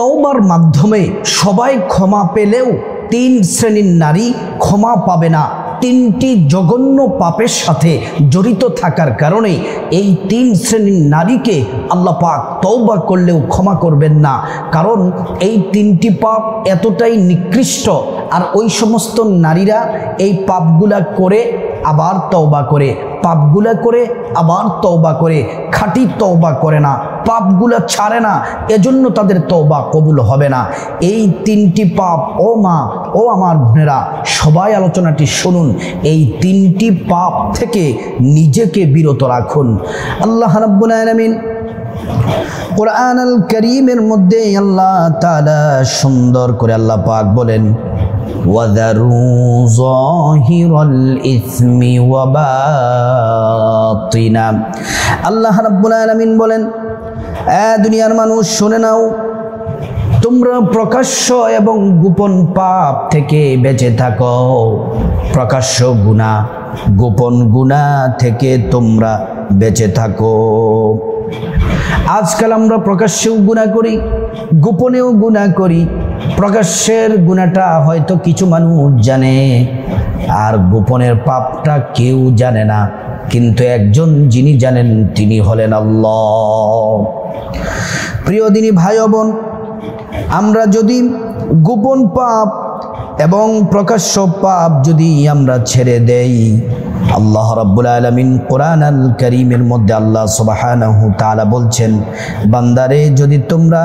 তওবার মাধ্যমে সবাই ক্ষমা পেলেও 3 শ্রেণীর নারী ক্ষমা পাবে না। 3টি জঘন্য পাপের সাথে জড়িত থাকার কারণে এই 3 শ্রেণীর নারীকে আল্লাহ পাক তওবা করলেও ক্ষমা করবেন না। কারণ এই 3টি পাপ এতটাই নিকৃষ্ট, আর ওই সমস্ত নারীরা এই পাপগুলা করে আবার তওবা করে, পাপগুলা করে আবার তওবা করে, খাঁটি তওবা করে না, পাপগুলা ছাড়ে না, এজন্য তাদের তওবা কবুল হবে না। এই 3টি পাপ, ও মা ও আমার বোনেরা, সবাই আলোচনাটি শুনুন। এই 3টি পাপ থেকে নিজেকে বিরত রাখুন। আল্লাহ রাব্বুল আলামিন কুরআন আল কারীমের মধ্যে আল্লাহ তাআলা সুন্দর করে আল্লাহ পাক বলেন, وَذَرُوا ظَاهِرَ الْإِثْمِ وَبَاطِنَهُ। আল্লাহ রাব্বুল আলামিন বলেন, দুনিয়ার মানুষ শুনে নাও, তোমরা প্রকাশ্য এবং গোপন পাপ থেকে বেঁচে থাকো। প্রকাশ্য গুনাহ, গোপন গুনাহ থেকে তোমরা বেঁচে থাকো। আজকাল আমরা প্রকাশ্যেও গুনাহ করি, গোপনেও গুনাহ করি। প্রকাশ্যের গুনাহটা হয়তো কিছু মানুষ জানে, আর গোপনের পাপটা কেউ জানে না, কিন্তু একজন যিনি জানেন তিনি হলেন আল্লাহ। প্রিয় দিনী ভাই ও বোন, আমরা যদি গোপন পাপ এবং প্রকাশ্য পাপ যদি আমরা ছেড়ে দেই, আল্লাহ রাব্বুল আলামিন কোরআন আল কারীমের মধ্যে আল্লাহ সুবহানাহু তাআলা বলছেন, বান্দারে যদি তোমরা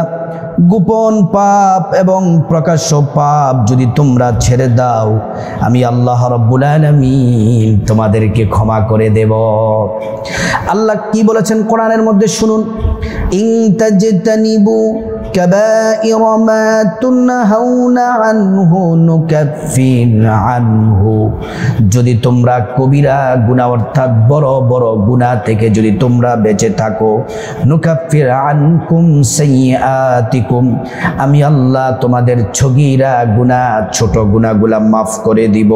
গোপন পাপ এবং প্রকাশ্য পাপ যদি তোমরা ছেড়ে দাও, আমি আল্লাহ রাব্বুল আলামিন তোমাদেরকে ক্ষমা করে দেব। আল্লাহ কি বলেছেন কোরআনের মধ্যে শুনুন, ইন তাজতানিবু كبائر ما تنهون عنه نكفر عنه। যদি তোমরা কবিরা গুনাহ অর্থাৎ বড় বড় গুনাহ থেকে যদি তোমরা বেঁচে থাকো, নুকাফির আনকুম সাইয়্যাতিকুম, আমি আল্লাহ তোমাদের ছগিরা গুনাহ ছোট গুনাহগুলা মাফ করে দিব।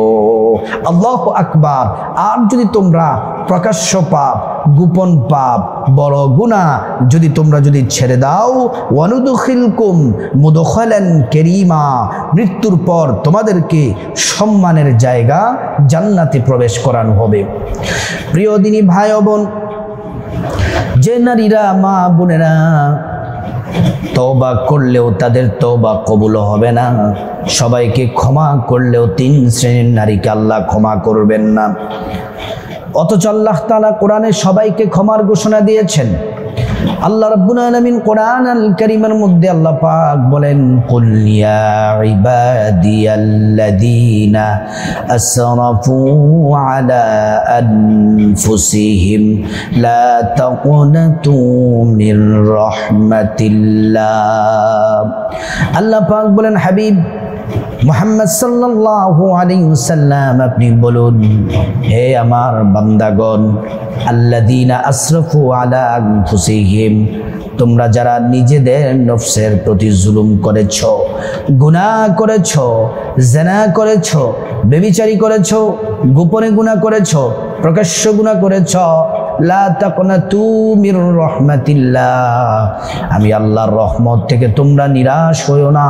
আল্লাহু আকবার। আর যদি তোমরা প্রকাশ্য পাপ, গোপন পাপ, বড় গুনাহ যদি তোমরা যদি ছেড়ে দাও, ওয়ানুদখিলকুম মুদখালান কারীমা, মৃত্যুর পর তোমাদেরকে সম্মানের জায়গা জান্নাতে প্রবেশ করানো হবে। প্রিয় দিনী ভাই ও বোন, যে নারীরা, মা বোনেরা তওবা করলেও তাদের তওবা কবুল হবে না, সবাইকে ক্ষমা করলেও 3 শ্রেণীর নারীকে আল্লাহ ক্ষমা করবেন না। অথচ আল্লাহ তাআলা কোরআনে সবাইকে ক্ষমার ঘোষণা দিয়েছেন। আল্লাহ রাব্বুল আলামিন কোরআন আল কারীমের মধ্যে আল্লাহ পাক বলেন, কুল ইয়া ইবাদিয়াল্লাযীনা আসরাফু আলা আনফুসিহিম লা তাকুনাতু মির রাহমাতিল্লাহ। আল্লাহ পাক বলেন, হাবিব মুহাম্মদ সাল্লাল্লাহু আলাইহি ওয়াসাল্লাম, আপনি বলুন, হে আমার বান্দাগণ, আল্লাযীনা আসরাফু আলা আনফুসিহিম, তোমরা যারা নিজেদের নফসের প্রতি জুলুম করেছো, গুনাহ করেছো, জিনা করেছো, ব্যভিচারী করেছো, গোপনে গুনাহ করেছো, প্রকাশ্য গুনাহ করেছো, লা তাকুনাতু মির রাহমাতিল্লাহ, আমি আল্লাহর রহমত থেকে তোমরা নিরাশ হইও না।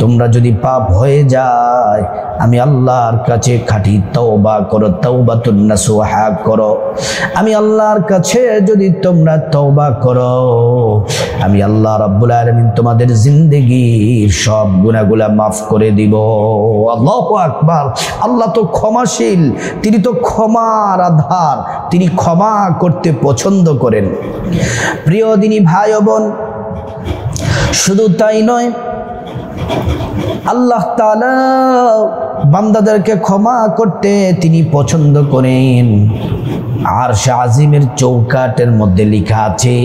তোমরা যদি পাপ হয়ে যায়, আমি আল্লাহর কাছে খাঁটি তওবা করো, তাওবাতুন নাসুহা করো। আমি আল্লাহর কাছে যদি তোমরা তওবা করো, আমি আল্লাহ রাব্বুল আলামিন তোমাদের জিন্দেগীর সব গুনাহগুলা মাফ করে দিব। আল্লাহু আকবার। আল্লাহ তো ক্ষমাশীল, তিনি তো ক্ষমার আধার, তিনি ক্ষমা করতে পছন্দ করেন। প্রিয় দিনী ভাই ও বোন, শুধু তাই নয়, আল্লাহ তাআলা বান্দাদেরকে ক্ষমা করতে তিনি পছন্দ করেন। আরশ আজিমের চৌকাটের মধ্যে লেখা আছে,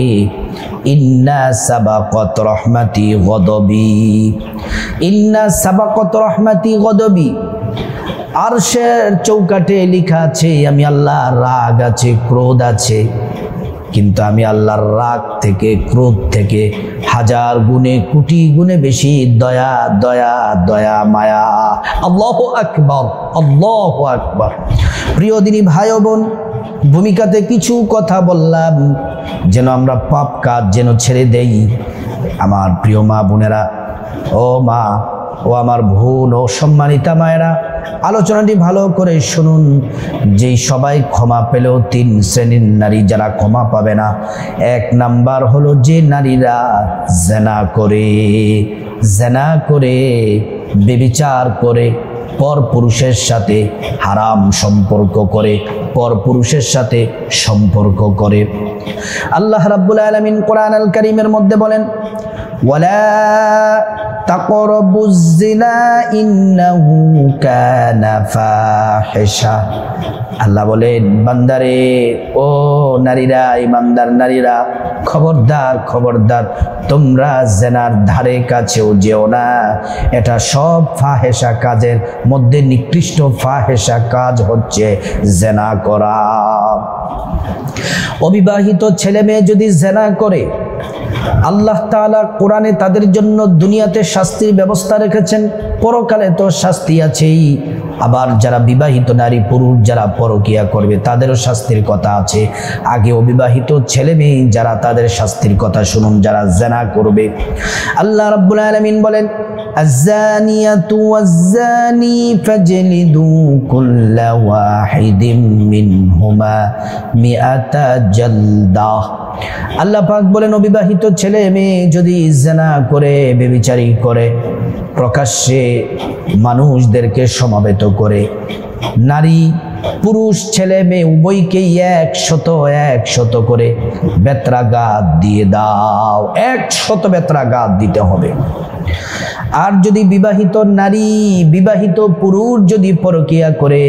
ইন্না সাবাকাত রাহমাতি গদবি, ইন্না সাবাকাত রাহমাতি গদবি। আরশের চৌকাটে লেখা আছে, আমি আল্লাহর রাগ আছে, ক্রোধ আছে, কিন্তু আমি আল্লাহর রাগ থেকে, ক্রোধ থেকে 1000 গুণে, কোটি গুণে বেশি দয়া, দয়া, দয়া, মায়া। আল্লাহু আকবার, আল্লাহু আকবার। প্রিয় দিনী ভাই ও বোন, ভূমিকাতে কিছু কথা বললাম যেন আমরা পাপ কাজ যেন ছেড়ে দেই। আমার প্রিয় মা বোনেরা, ও মা, ও আমার বোন, ও সম্মানিতা মায়েরা, আলোচনাটি ভালো করে শুনুন। যেই সবাই ক্ষমা পেলেও 3 শ্রেণীর নারী যারা ক্ষমা পাবে না। 1 নাম্বার হলো যে নারীরা জেনা করে ব্যভিচার করে, পরপুরুষের সাথে হারাম সম্পর্ক করে, পরপুরুষের সাথে সম্পর্ক করে। আল্লাহ রাব্বুল আলামিন কোরআন আল কারীমের মধ্যে বলেন, ওয়ালা তাকরাবুজ জিনা ইন্নাহু কানা ফাহিশা। আল্লাহ বলেন, বান্দারে, ও নারীরা, ইমানদার নারীরা, খবরদার খবরদার, তোমরা জেনার ধারে কাছেও যেও না। এটা সব ফাহেশা কাজের মধ্যে নিকৃষ্ট ফাহেশা কাজ হচ্ছে জেনা করা। অবিবাহিত ছেলে মেয়ে যদি জেনা করে, আল্লাহ তাআলা কোরআনে তাদের জন্য দুনিয়াতে শাস্তির ব্যবস্থা রেখেছেন, পরকালে তো শাস্তি আছেই। আবার যারা বিবাহিত নারী পুরুষ যারা পরকিয়া করবে তাদেরও শাস্তির কথা আছে। আগে অবিবাহিত ছেলে মেয়ে যারা, তাদের শাস্তির কথা শুনুন, যারা জেনা করবে। আল্লাহ রাব্বুল আলামিন বলেন, আয-যানিয়াতু ওয়াজ-যানি ফাজলিদু কুল্লা ওয়াহিদিম মিনহুমা মিআতা জালদাহ। আল্লাহ পাক বলেন, অবিবাহিত ছেলে মেয়ে যদি জেনা করে, ব্যভিচারী করে, প্রকাশ্যে মানুষদেরকে সমবেত করে, নারী পুরুষ ছেলে মেয়ে উভয়কেই 100 করে বেত্রাঘাত দিয়ে দাও। 100 বেত্রাঘাত দিতে হবে। আর যদি বিবাহিত নারী বিবাহিত পুরুষ যদি পরকিয়া করে,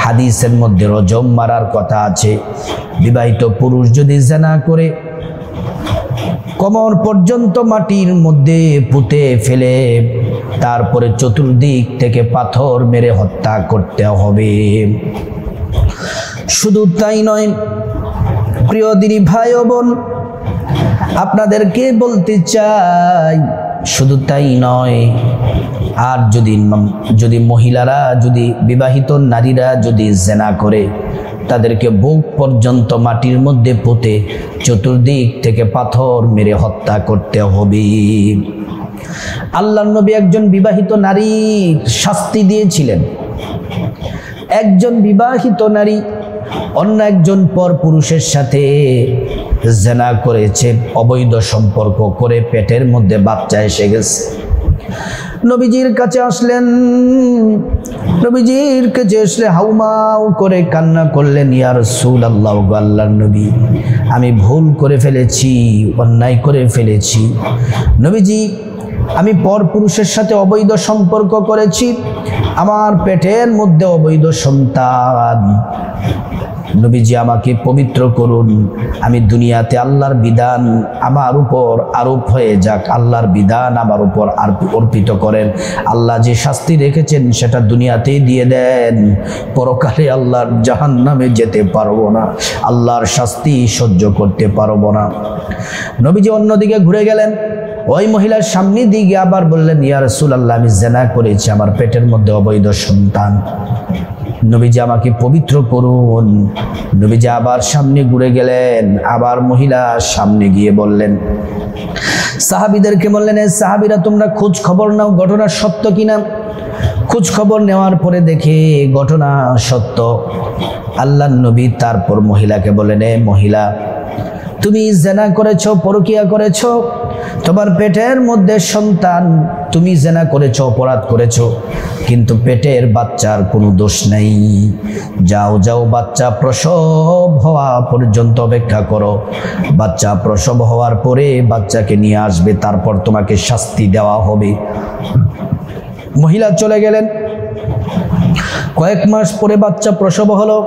হাদিসের মধ্যে রজম মারার কথা আছে। বিবাহিত পুরুষ যদি জেনা করে, কোমর পর্যন্ত মাটির মধ্যে পুঁতে ফেলে তারপরে চতুর্দিক থেকে পাথর মেরে হত্যা করতে হবে। শুধু তাই নয়, প্রিয় দিনী ভাই ও বোন, আপনাদেরকে বলতে চাই, শুধু তাই নয়, আর যদি মহিলারা, যদি বিবাহিত নারীরা যদি জেনা করে, তাদেরকে বুক পর্যন্ত মাটির মধ্যে পুঁতে চতুর্দিক থেকে পাথর মেরে হত্যা করতে হবে। আল্লাহর নবী একজন বিবাহিত নারীর শাস্তি দিয়েছিলেন। একজন বিবাহিত নারী অন্য একজন পরপুরুষের সাথে জেনা করেছে, অবৈধ সম্পর্ক করে, পেটের মধ্যে বাচ্চা এসে গেছে। নবীজির কাছে আসলেন, নবীজির কাছে এসে হাউমাউ করে কান্না করলেন, ইয়া রাসূলুল্লাহ, আল্লাহর নবী, আমি ভুল করে ফেলেছি, অন্যায় করে ফেলেছি। নবীজি, আমি পরপুরুষের সাথে অবৈধ সম্পর্ক করেছি, আমার পেটের মধ্যে অবৈধ সন্তান। নবীজি, আমাকে পবিত্র করুন, আমি দুনিয়াতে আল্লাহর বিধান আমার উপর আরোপ হয়ে যাক, আল্লাহর বিধান আমার উপর অর্পিত করেন। আল্লাহ যে শাস্তি রেখেছেন সেটা দুনিয়াতেই দিয়ে দেন, পরকালে আল্লাহর জাহান্নামে যেতে পারবো না, আল্লাহর শাস্তি সহ্য করতে পারবো না। নবীজি অন্যদিকে ঘুরে গেলেন, ওই মহিলার সামনে দিকে আবার বললেন, ইয়া রাসূলুল্লাহ, আমি জেনা করেছি, আমার পেটের মধ্যে অবৈধ সন্তান। নবীজি, আমাকে পবিত্র করুন। নবীজি আবার সামনে ঘুরে গেলেন, আবার মহিলা সামনে গিয়ে বললেন, সাহাবীদেরকে বললেন, সাহাবীরা, তোমরা খোঁজ খবর নাও, ঘটনা সত্য কিনা। খোঁজ খবর নেওয়ার পরে দেখে ঘটনা সত্য। আল্লাহর নবী তারপর মহিলাকে বললেন, মহিলা, তুমি জেনা করেছো, পরকিয়া করেছো, তোমার পেটের মধ্যে সন্তান, তুমি জেনা করেছো, অপরাধ করেছো, কিন্তু পেটের বাচ্চার কোনো দোষ নেই। যাও যাও, বাচ্চা প্রসব হওয়া পর্যন্ত অপেক্ষা করো, বাচ্চা প্রসব হওয়ার পরে বাচ্চাকে নিয়ে আসবে, তারপর তোমাকে শাস্তি দেওয়া হবে। মহিলা চলে গেলেন। কয়েক মাস পরে বাচ্চা প্রসব হলো।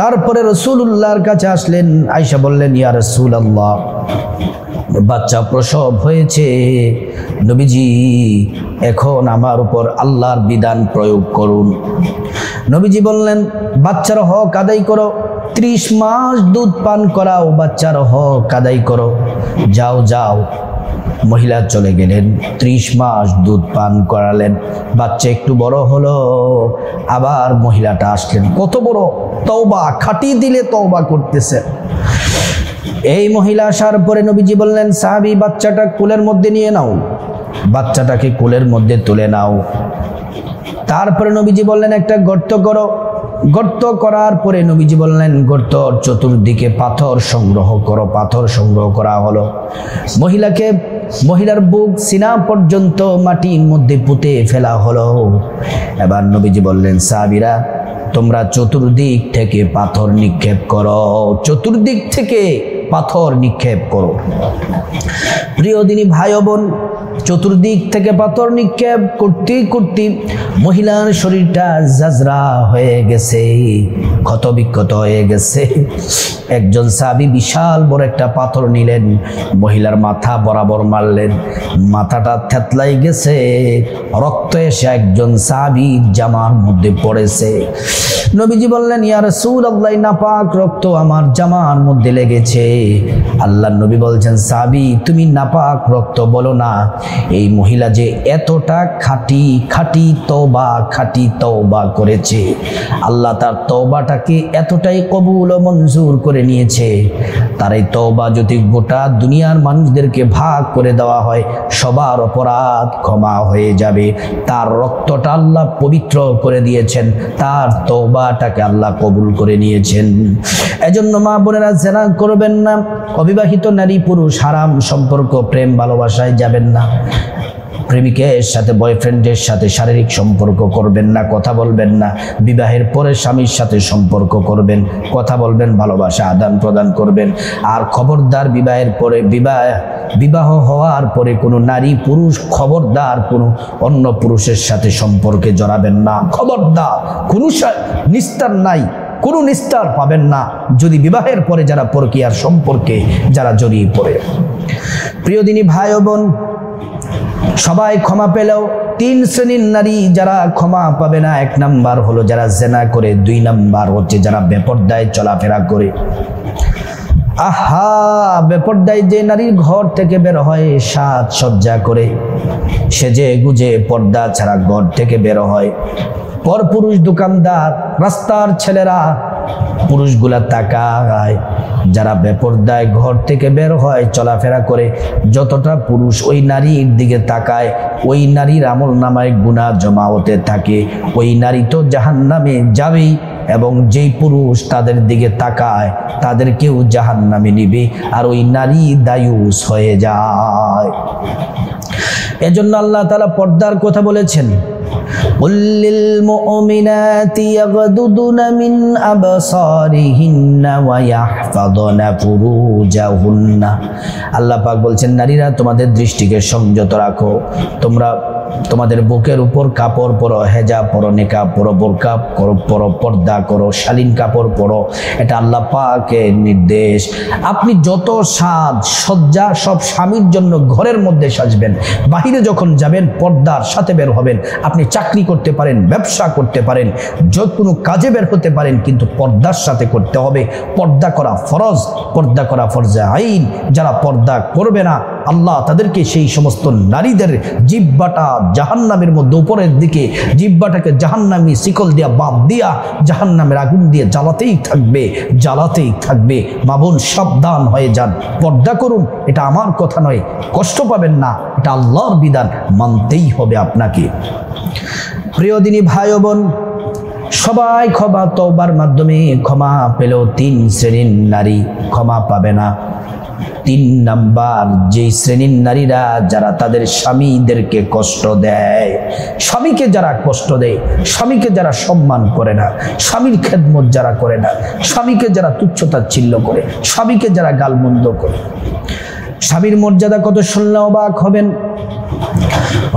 তারপরে রাসূলুল্লাহর কাছে আসলেন, আয়েশা বললেন, ইয়া রাসূলুল্লাহ, বাচ্চা প্রসব হয়েছে, নবীজি এখন আমার উপর আল্লাহর বিধান প্রয়োগ করুন। নবীজি বললেন, বাচ্চার হক আদায় করো, 30 মাস দুধ পান করাও, বাচ্চার হক আদায় করো, যাও যাও। মহিলা চলে গেলেন, 30 মাস দুধ পান করালেন, বাচ্চা একটু বড় হলো। আবার মহিলাটা আসলেন, কত বড় তওবা, খাটি দিলে তওবা করতেছে। এই মহিলা আসার পরে নবীজি বললেন, সাহাবী বাচ্চাটা কোলের মধ্যে নিয়ে নাও, বাচ্চাটাকে কোলের মধ্যে তুলে নাও। তারপরে নবীজি বললেন, একটা গর্ত করো। গর্ত করার পরে নবীজি বললেন, গর্তর চতুর্দিকে পাথর সংগ্রহ করো। পাথর সংগ্রহ করা হলো। মহিলার বুক সিনা পর্যন্ত মাটির মধ্যে পুঁতে ফেলা হলো। এবার নবীজি বললেন, সাহাবীরা তোমরা চতুর্দিক থেকে পাথর নিক্ষেপ করো, চতুর্দিক থেকে পাথর নিক্ষেপ করো। প্রিয় দিনী ভাই ও বোন, চতুর্দিক থেকে পাথর নিক্ষেপ করতে করতে মহিলার শরীরটা জাজরা হয়ে গেছে, ক্ষতবিক্ষত হয়ে গেছে। একজন সাহাবী বিশাল বড় একটা পাথর নিলেন, মহিলার মাথা বরাবর মারলেন, মাথাটা থেতলাই গেছে, রক্ত এসে একজন সাহাবীর জামার মধ্যে পড়েছে। নবীজি বললেন, ইয়া রাসূলুল্লাহ, নাপাক রক্ত আমার জামার মধ্যে লেগেছে। আল্লাহর নবী বলছেন, সাহাবী তুমি নাপাক রক্ত বলো না, এই মহিলা যে এতটা খাঁটি তওবা করেছে, আল্লাহ তার তওবাটাকে এতটাই কবুল ও মঞ্জুর করে নিয়েছে। তার এই তওবা যদি গোটা দুনিয়ার মানুষদেরকে ভাগ করে দেওয়া হয়, সবার অপরাধ ক্ষমা হয়ে যাবে। তার রক্তটা আল্লাহ পবিত্র করে দিয়েছেন, তার তওবাটাকে আল্লাহ কবুল করে নিয়েছেন। এজন্য মা বোনেরা, জেনা করবেন না, অবিবাহিত নারী পুরুষ হারাম সম্পর্ক, প্রেম ভালোবাসায় যাবেন না, প্রেমিকের সাথে বয়ফ্রেন্ডের সাথে শারীরিক সম্পর্ক করবেন না, কথা বলবেন না। বিবাহের পরে স্বামীর সাথে সম্পর্ক করবেন, কথা বলবেন, ভালোবাসা আদান প্রদান করবেন। আর খবরদার বিবাহের পরে বিবাহ হওয়ার পরে কোনো নারী পুরুষ খবরদার কোনো অন্য পুরুষের সাথে সম্পর্কে জড়াবেন না, খবরদার। কোনো নিস্তার নাই, কোনো নিস্তার পাবেন না যদি বিবাহের পরে যারা পরকীয়ার সম্পর্কে যারা জড়িয়ে পড়ে। প্রিয় দিনী ভাই ও বোন, সবাই ক্ষমা পেলেও তিন শ্রেণীর নারী যারা ক্ষমা পাবে না। এক নাম্বার হলো যারা জেনা করে, দুই নাম্বার হচ্ছে যারা বেপরদায় চলাফেরা করে। বেপরদায় যে নারীর ঘর থেকে বের হয় সাজসজ্জা করে, সেজে গুজে পর্দা ছাড়া ঘর থেকে বের হয়, পরপুরুষ দোকানদার, রাস্তার ছেলেরা পুরুষগুলা তাকায়। যারা বেপরদায় ঘর থেকে বের হয়, চলাফেরা করে, যতটা পুরুষ ওই নারীর দিকে তাকায়, ওই নারীর আমলনামায় গুনাহ জমা হতে থাকে। ওই নারী তো জাহান্নামে যাবেই, এবং যেই পুরুষ তাদের দিকে তাকায় তাদেরকেও জাহান্নামে নিবে, আর ওই নারী দায়ুস হয়ে যায়। এজন্য আল্লাহ তাআলা পর্দার কথা বলেছেন, কুল্লিল মুমিনাতি ইয়াগদুদুনা মিন আবসারিহিন্না ওয়া ইয়াহফাযুনা ফুরুজাহুন্না। আল্লাহ পাক বলছেন, নারীরা তোমাদের দৃষ্টিকে সংযত রাখো, তোমরা তোমাদের বুকের উপর কাপড় পরো, হেজাব পরো, নিকাব পরো, বোরকা পরো, পর্দা করো, শালীন কাপড় পরো। এটা আল্লাহ পাকের নির্দেশ। আপনি যত সাজ সজ্জা সব স্বামীর জন্য ঘরের মধ্যে সাজবেন, বাহিরে যখন যাবেন পর্দার সাথে বের হবেন। আপনি চাকরি করতে পারেন, ব্যবসা করতে পারেন, যে কোনো কাজে বের হতে পারেন, কিন্তু পর্দার সাথে করতে হবে। পর্দা করা ফরজ, পর্দা করা ফরজে আইন। যারা পর্দা করবে না, আল্লাহ তাদেরকে সেই সমস্ত নারীদের জিহ্বাটা জাহান্নামের মধ্যে উপরের দিকে, জিহ্বাটাকে জাহান্নামী শিকল দিয়া বাঁধ দিয়া জাহান্নামের আগুন দিয়ে জ্বালাতেই থাকবে। মা বোন, সাবধান হয়ে যান, পর্দা করুন। এটা আমার কথা নয়, কষ্ট পাবেন না, এটা আল্লাহর বিধান, মানতেই হবে আপনাকে। প্রিয় দিনী ভাই ও বোন, সবাই ক্ষমা তওবার মাধ্যমে ক্ষমা পেলেও তিন শ্রেণীর নারী ক্ষমা পাবে না। তিন নাম্বার যে শ্রেণীর নারীরা যারা তাদের স্বামীদেরকে কষ্ট দেয়, স্বামীকে যারা কষ্ট দেয়, স্বামীকে যারা সম্মান করে না, স্বামীর খেদমত যারা করে না, স্বামীকে যারা তুচ্ছতাচ্ছিল্য করে, স্বামীকে যারা গালমন্দ করে। স্বামীর মর্যাদা কত শুনলে অবাক হবেন।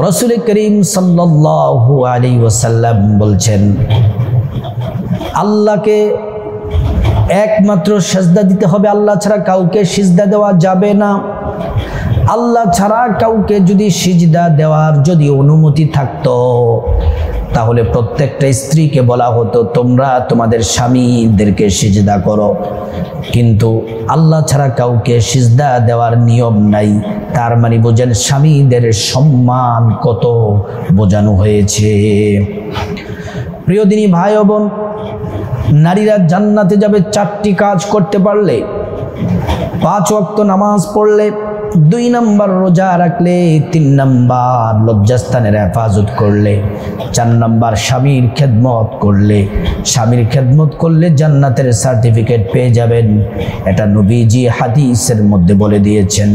রাসূল করিম সাল্লাল্লাহু আলাইহি ওয়াসাল্লাম বলছেন, আল্লাহকে একমাত্র সিজদা দিতে হবে, আল্লাহ ছাড়া কাউকে সিজদা দেওয়া যাবে না। আল্লাহ ছাড়া কাউকে যদি সিজদা দেওয়ার যদি অনুমতি থাকতো, তাহলে প্রত্যেকটা স্ত্রীকে বলা হতো তোমরা তোমাদের স্বামীদেরকে সিজদা করো। কিন্তু আল্লাহ ছাড়া কাউকে সিজদা দেওয়ার নিয়ম নাই। তার মানে বোঝেন স্বামীদের সম্মান কত বোঝানো হয়েছে। প্রিয় দিনী ভাই ও বোন, নারীরা জান্নাতে যাবে চারটি কাজ করতে পারলে। 5 ওয়াক্ত নামাজ পড়লে, 2 নাম্বার রোজা রাখলে, 3 নাম্বার লজ্জাস্থানের হেফাজত করলে, 4 নাম্বার স্বামীর খেদমত করলে, স্বামীর খেদমত করলে জান্নাতের সার্টিফিকেট পেয়ে যাবেন। এটা নবীজি হাদিসের মধ্যে বলে দিয়েছেন।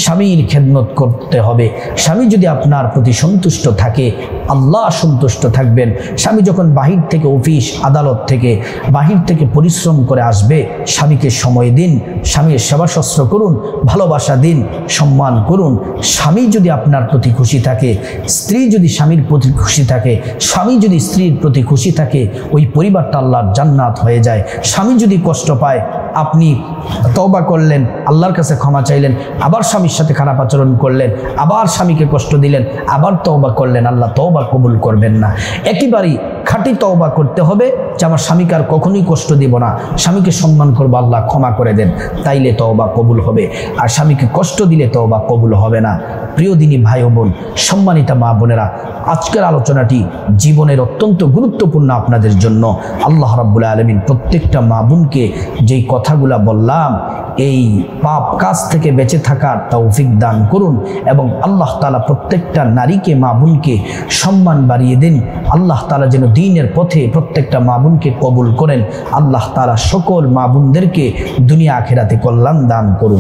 স্বামীর খেদমত করতে হবে। স্বামী যদি আপনার প্রতি সন্তুষ্ট থাকে, আল্লাহ সন্তুষ্ট থাকবেন। স্বামী যখন বাহির থেকে, অফিস আদালত থেকে, বাহির থেকে পরিশ্রম করে আসবে, স্বামীকে সময় দিন, স্বামীর সেবা শস্ত্র করুন, ভালোবাসা দিন, সম্মান করুন। স্বামী যদি আপনার প্রতি খুশি থাকে, স্ত্রী যদি স্বামীর প্রতি খুশি থাকে, স্বামী যদি স্ত্রীর প্রতি খুশি থাকে, ওই পরিবারটা আল্লাহর জান্নাত হয়ে যায়। স্বামী যদি কষ্ট পায়, আপনি তওবা করলেন, আল্লাহর কাছে ক্ষমা চাইলেন, আবার স্বামীর সাথে খারাপ আচরণ করলেন, আবার স্বামীকে কষ্ট দিলেন, আবার তওবা করলেন, আল্লাহ তওবা কবুল করবেন না। একেবারেই খাঁটি তওবা করতে হবে যে আমার স্বামীকে আর কখনোই কষ্ট দিব না, স্বামীকে সম্মান করবো, আল্লাহ ক্ষমা করে দেন, তাইলে তওবা কবুল হবে। আর স্বামীকে কষ্ট দিলে তওবা কবুল হবে না। প্রিয় দিনী ভাই ও বোন, সম্মানিতা মা বোনেরা, আজকের আলোচনাটি জীবনের অত্যন্ত গুরুত্বপূর্ণ আপনাদের জন্য। আল্লাহ রাব্বুল আলামিন প্রত্যেকটা মা বোনকে যেই কথাগুলা বললাম, এই পাপ কাজ থেকে বেঁচে থাকার তৌফিক দান করুন, এবং আল্লাহ তাআলা প্রত্যেকটা নারীকে, মা বোনকে সম্মান বাড়িয়ে দিন। আল্লাহ তাআলা যেন দ্বীনের পথে প্রত্যেকটা মা বোনকে কবুল করেন। আল্লাহ তাআলা সকল মা বোনদেরকে দুনিয়া আখিরাতে কল্যাণ দান করুন।